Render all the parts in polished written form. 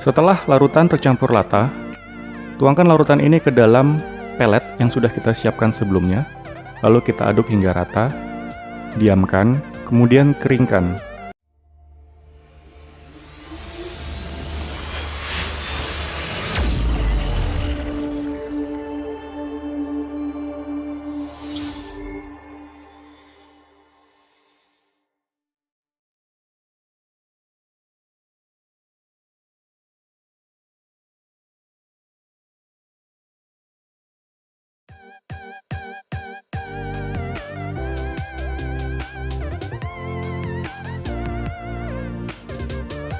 Setelah larutan tercampur rata, tuangkan larutan ini ke dalam pelet yang sudah kita siapkan sebelumnya, lalu kita aduk hingga rata, diamkan, kemudian keringkan.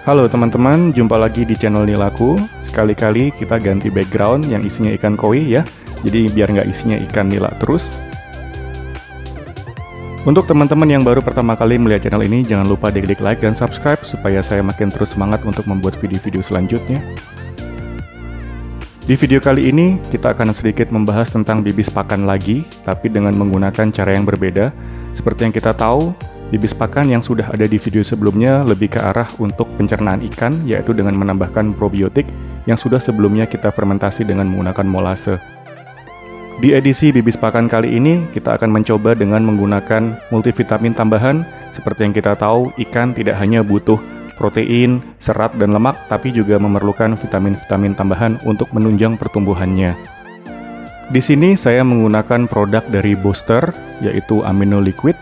Halo teman-teman, jumpa lagi di channel Nilaku. Sekali-kali kita ganti background yang isinya ikan koi ya, jadi biar nggak isinya ikan nila terus. Untuk teman-teman yang baru pertama kali melihat channel ini, jangan lupa klik like dan subscribe supaya saya makin terus semangat untuk membuat video-video selanjutnya. Di video kali ini, kita akan sedikit membahas tentang bibis pakan lagi, tapi dengan menggunakan cara yang berbeda. Seperti yang kita tahu, bibis pakan yang sudah ada di video sebelumnya lebih ke arah untuk pencernaan ikan, yaitu dengan menambahkan probiotik yang sudah sebelumnya kita fermentasi dengan menggunakan molase. Di edisi bibis pakan kali ini, kita akan mencoba dengan menggunakan multivitamin tambahan. Seperti yang kita tahu, ikan tidak hanya butuh protein, serat, dan lemak, tapi juga memerlukan vitamin-vitamin tambahan untuk menunjang pertumbuhannya. Di sini saya menggunakan produk dari Boster, yaitu Amino Liquid,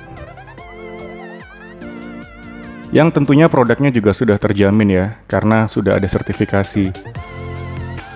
yang tentunya produknya juga sudah terjamin ya, karena sudah ada sertifikasi.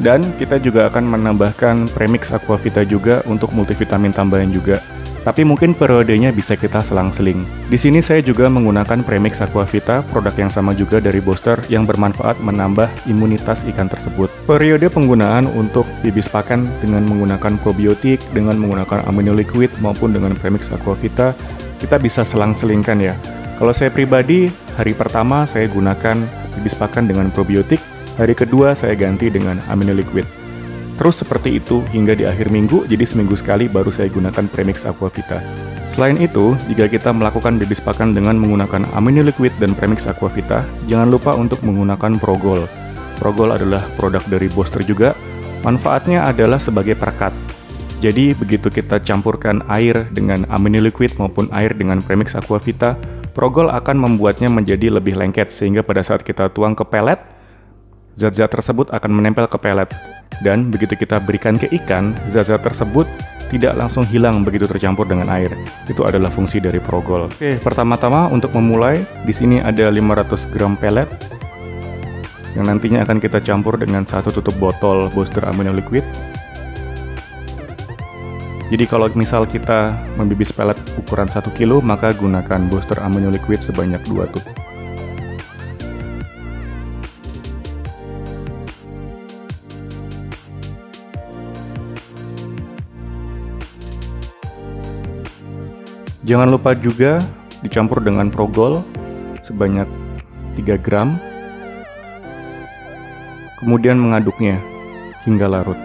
Dan kita juga akan menambahkan Premix Aquavita juga untuk multivitamin tambahan juga. Tapi mungkin periodenya bisa kita selang-seling. Di sini saya juga menggunakan Premix Aquavita, produk yang sama juga dari Boster yang bermanfaat menambah imunitas ikan tersebut. Periode penggunaan untuk bibis pakan dengan menggunakan probiotik, dengan menggunakan Amino Liquid maupun dengan Premix Aquavita, kita bisa selang-selingkan ya. Kalau saya pribadi, hari pertama saya gunakan bibis pakan dengan probiotik, hari kedua saya ganti dengan Amino Liquid. Terus seperti itu hingga di akhir minggu, jadi seminggu sekali baru saya gunakan Premix Aquavita. Selain itu, jika kita melakukan bibis pakan dengan menggunakan Amino Liquid dan Premix Aquavita, jangan lupa untuk menggunakan Progol. Progol adalah produk dari Boster juga, manfaatnya adalah sebagai perekat. Jadi begitu kita campurkan air dengan Amino Liquid maupun air dengan Premix Aquavita, Progol akan membuatnya menjadi lebih lengket sehingga pada saat kita tuang ke pelet, zat-zat tersebut akan menempel ke pelet. Dan begitu kita berikan ke ikan, zat-zat tersebut tidak langsung hilang begitu tercampur dengan air. Itu adalah fungsi dari Progol. Oke, pertama-tama untuk memulai, di sini ada 500 gram pelet yang nantinya akan kita campur dengan 1 tutup botol Boster Amino Liquid. Jadi kalau misal kita membibis pelet ukuran 1 kilo, maka gunakan Boster Amino Liquid sebanyak 2 tutup. Jangan lupa juga dicampur dengan Progol sebanyak 3 gram. Kemudian mengaduknya hingga larut.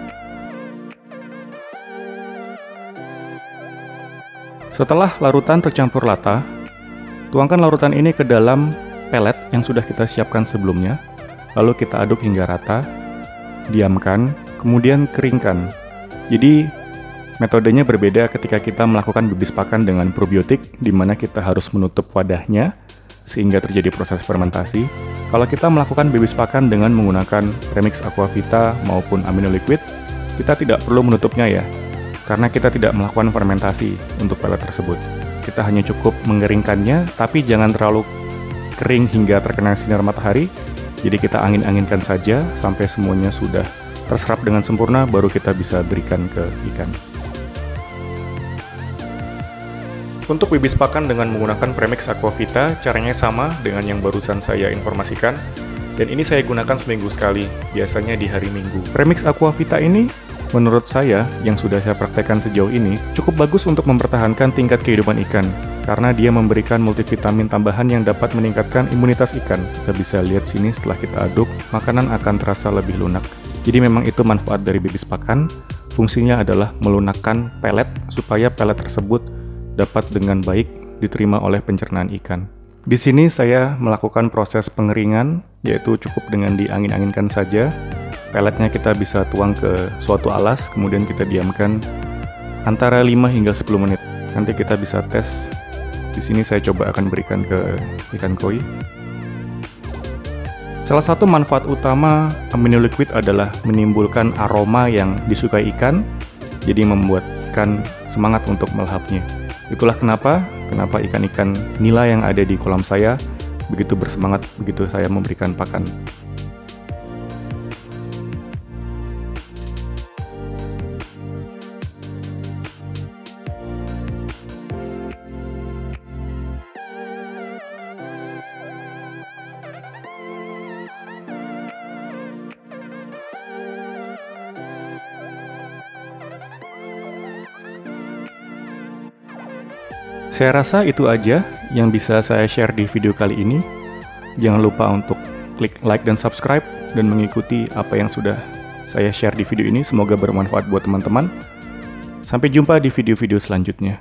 Setelah larutan tercampur rata, tuangkan larutan ini ke dalam pelet yang sudah kita siapkan sebelumnya, lalu kita aduk hingga rata, diamkan, kemudian keringkan. Jadi metodenya berbeda ketika kita melakukan bibis pakan dengan probiotik, di mana kita harus menutup wadahnya sehingga terjadi proses fermentasi. Kalau kita melakukan bibis pakan dengan menggunakan Premix Aquavita maupun Amino Liquid, kita tidak perlu menutupnya ya, karena kita tidak melakukan fermentasi untuk pelet tersebut. Kita hanya cukup mengeringkannya, tapi jangan terlalu kering hingga terkena sinar matahari. Jadi kita angin-anginkan saja sampai semuanya sudah terserap dengan sempurna, baru kita bisa berikan ke ikan. Untuk bibis pakan dengan menggunakan Premix Aquavita, caranya sama dengan yang barusan saya informasikan. Dan ini saya gunakan seminggu sekali, biasanya di hari Minggu. Premix Aquavita ini, menurut saya, yang sudah saya praktekkan sejauh ini, cukup bagus untuk mempertahankan tingkat kehidupan ikan, karena dia memberikan multivitamin tambahan yang dapat meningkatkan imunitas ikan. Kita bisa lihat sini setelah kita aduk, makanan akan terasa lebih lunak. Jadi memang itu manfaat dari bibis pakan, fungsinya adalah melunakkan pelet, supaya pelet tersebut dapat dengan baik diterima oleh pencernaan ikan. Di sini saya melakukan proses pengeringan, yaitu cukup dengan diangin-anginkan saja. Peletnya kita bisa tuang ke suatu alas, kemudian kita diamkan antara 5 hingga 10 menit. Nanti kita bisa tes. Di sini saya coba akan berikan ke ikan koi. Salah satu manfaat utama amino liquid adalah menimbulkan aroma yang disukai ikan, jadi membuat ikan semangat untuk melahapnya. Itulah kenapa ikan-ikan nila yang ada di kolam saya begitu bersemangat begitu saya memberikan pakan. Saya rasa itu aja yang bisa saya share di video kali ini. Jangan lupa untuk klik like dan subscribe dan mengikuti apa yang sudah saya share di video ini. Semoga bermanfaat buat teman-teman. Sampai jumpa di video-video selanjutnya.